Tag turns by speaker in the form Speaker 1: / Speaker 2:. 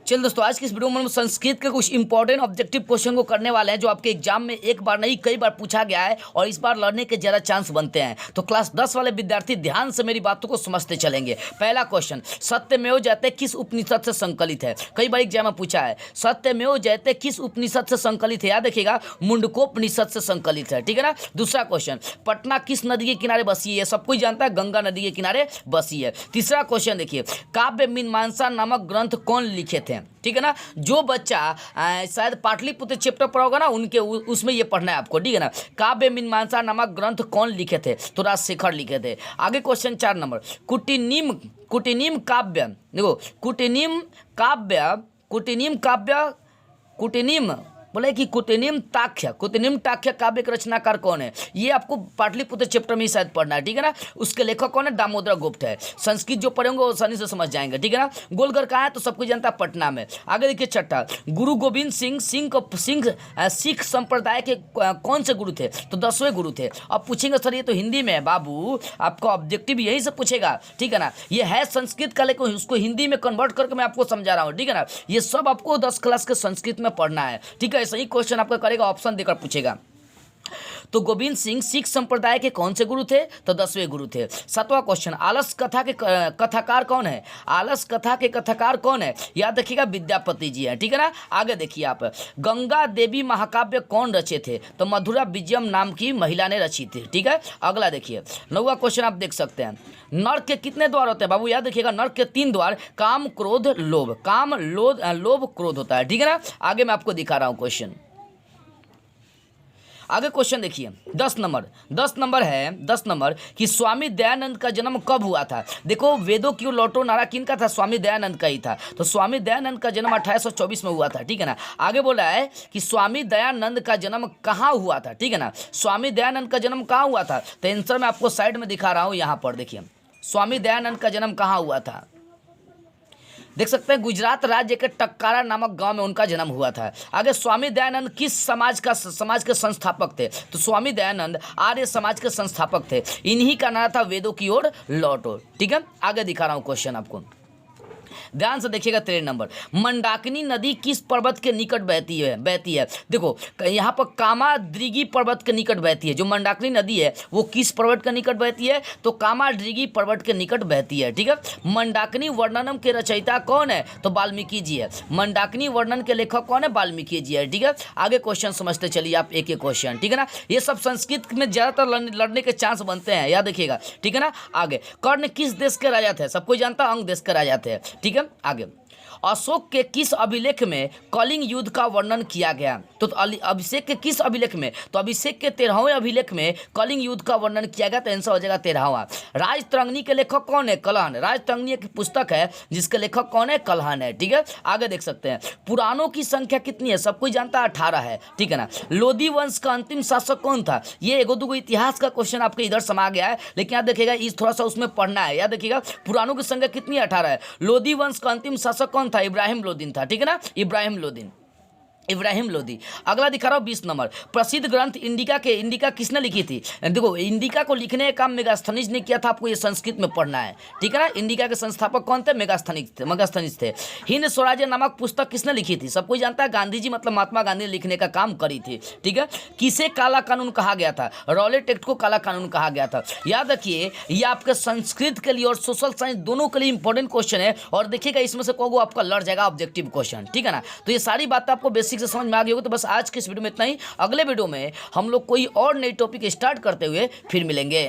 Speaker 1: चल दोस्तों, आज की इस वीडियो में हम संस्कृत के कुछ इंपॉर्टेंट ऑब्जेक्टिव क्वेश्चन को करने वाले हैं जो आपके एग्जाम में एक बार नहीं कई बार पूछा गया है और इस बार लड़ने के ज़्यादा चांस बनते हैं। तो क्लास 10 वाले विद्यार्थी ध्यान से मेरी बातों को समझते चलेंगे। पहला क्वेश्चन, सत्यमेव जयते किस उपनिषद से संकलित है? कई बार एग्जाम में पूछा है, सत्यमेव जयते किस उपनिषद से संकलित है? याद रखिएगा, मुंडकोपनिषद से संकलित है। ठीक है ना। दूसरा क्वेश्चन, पटना किस नदी के किनारे बसी है? सब कोई जानता है, गंगा नदी के किनारे बसी है। तीसरा क्वेश्चन देखिए, काव्य मीमांसा नामक ग्रंथ कौन लिखे थे? ठीक है ना। जो बच्चा शायद पाटलिपुत्र चैप्टर पढ़ा होगा ना, उनके उसमें ये पढ़ना है आपको। ठीक है ना। काव्य मीमांसा नामक ग्रंथ कौन लिखे थे? तो राजशेखर लिखे थे। आगे क्वेश्चन 4 नंबर, कुटिनिम काव्य, देखो कुटिनिम बोले कि कुटिनिम ताख्य काव्य के रचनाकार कौन है? ये आपको पाटलिपुत्र चैप्टर में ही शायद पढ़ना है। ठीक है ना। उसके लेखक कौन है? दामोदर गुप्त है। संस्कृत जो पढ़ेंगे वो आसानी से समझ जाएंगे। ठीक है ना। गोलघर कहाँ है? तो सबको जानता है, पटना में। आगे देखिए छठा, गुरु गोविंद सिंह सिख संप्रदाय के कौन से गुरु थे? तो 10वें गुरु थे। अब पूछेंगे सर ये तो हिंदी में है बाबू, आपका ऑब्जेक्टिव यही से पूछेगा। ठीक है ना। ये है संस्कृत का लेकिन उसको हिंदी में कन्वर्ट करके मैं आपको समझा रहा हूँ। ठीक है ना। ये सब आपको 10 क्लास के संस्कृत में पढ़ना है। ठीक है। सही क्वेश्चन आपका करेगा, ऑप्शन देकर पूछेगा। तो गोविंद सिंह सिख संप्रदाय के कौन से गुरु थे? तो 10वें गुरु थे। 7वां क्वेश्चन, आलस कथा के कथाकार कौन है? आलस कथा के कथाकार कौन है? याद रखिएगा, विद्यापति जी हैं। ठीक है ना। आगे देखिए आप, गंगा देवी महाकाव्य कौन रचे थे? तो मधुरा विजयम नाम की महिला ने रची थी। ठीक है। अगला देखिए 9वां क्वेश्चन आप देख सकते हैं, नर के कितने द्वार होते हैं? बाबू याद रखिएगा, नर के 3 द्वार, काम क्रोध लोभ। काम लोभ क्रोध होता है। ठीक है ना। आगे मैं आपको दिखा रहा हूँ क्वेश्चन। आगे क्वेश्चन देखिए 10 नंबर कि स्वामी दयानंद का जन्म कब हुआ था? देखो, वेदों की ओर लौटो नारा किनका था? स्वामी दयानंद का ही था। तो स्वामी दयानंद का जन्म 1824 में हुआ था। ठीक है ना। आगे बोला है कि स्वामी दयानंद का जन्म कहाँ हुआ था? ठीक है ना। स्वामी दयानंद का जन्म कहाँ हुआ था? तो आंसर मैं आपको साइड में दिखा रहा हूँ, यहाँ पर देखिए, स्वामी दयानंद का जन्म कहाँ हुआ था? देख सकते हैं, गुजरात राज्य के टक्कारा नामक गांव में उनका जन्म हुआ था। आगे, स्वामी दयानंद किस समाज के संस्थापक थे? तो स्वामी दयानंद आर्य समाज के संस्थापक थे। इन्हीं का नारा था वेदों की ओर लौटो। ठीक है। आगे दिखा रहा हूं क्वेश्चन आपको, ध्यान से देखिएगा। 13 नंबर, मंदाकिनी नदी किस पर्वत के निकट बहती है? देखो, यहाँ पर कामाद्रिगी पर्वत के निकट बहती है। जो मंदाकिनी नदी है वो किस पर्वत के निकट बहती है? तो कामाद्रिगी पर्वत के निकट बहती है। ठीक है। मंदाकिनी वर्णनम के रचयिता कौन है? तो वाल्मीकि जी है। मंदाकिनी वर्णन के लेखक कौन है? वाल्मीकि जी है। ठीक है। आगे क्वेश्चन समझते चलिए आप एक एक क्वेश्चन। ठीक है ना। ये सब संस्कृत में ज्यादातर लड़ने के चांस बनते हैं, याद रखिएगा। ठीक है ना। आगे, कर्ण किस देश के राजा थे? सबको जानता है, अंग देश के राजा थे। ठीक है। आगे, अशोक के किस अभिलेख में कलिंग युद्ध का वर्णन किया गया? तो अभिषेक के किस अभिलेख में? तो अभिषेक के 13वें अभिलेख में कलिंग युद्ध का वर्णन किया गया। तो आंसर हो जाएगा 13वां। राजतरंगिणी के लेखक कौन है? कलहन। राजतरंगिणी एक पुस्तक है जिसके लेखक कौन है? कलहन है। ठीक है। आगे देख सकते हैं, पुराणों की संख्या कितनी है? सब कोई जानता है, 18 है। ठीक है ना। लोधी वंश का अंतिम शासक कौन था? ये एगो दूगो इतिहास का क्वेश्चन आपके इधर समा गया है, लेकिन याद देखिएगा, इस थोड़ा सा उसमें पढ़ना है। याद देखिएगा, पुराणों की संख्या कितनी है? 18 है। लोधी वंश का अंतिम शासक कौन था? इब्राहिम लोदी था। ठीक है ना। इब्राहिम लोदी। अगला दिखा रहा हूँ 20 नंबर, प्रसिद्ध ग्रंथ इंडिका किसने लिखी थी? देखो, इंडिका को लिखने का काम मेगास्थनीज ने किया था। आपको ये संस्कृत में पढ़ना है। ठीक है ना। इंडिका के संस्थापक कौन थे? मेगास्थनीज थे। हिंद स्वराज्य नामक पुस्तक किसने लिखी थी? सबको जानता है, गांधी जी, मतलब महात्मा गांधी ने लिखने का काम करी थी। ठीक है। किसे काला कानून कहा गया था? रॉलेट एक्ट को काला कानून कहा गया था। याद रखिए, ये आपके संस्कृत के लिए और सोशल साइंस दोनों के लिए इंपॉर्टेंट क्वेश्चन है। और देखिएगा, इसमें से कोई आपका लड़ जाएगा ऑब्जेक्टिव क्वेश्चन। ठीक है ना। तो ये सारी बात आपको बेसिक से समझ में आ गई होगी। तो बस आज के इस वीडियो में इतना ही। अगले वीडियो में हम लोग कोई और नई टॉपिक स्टार्ट करते हुए फिर मिलेंगे।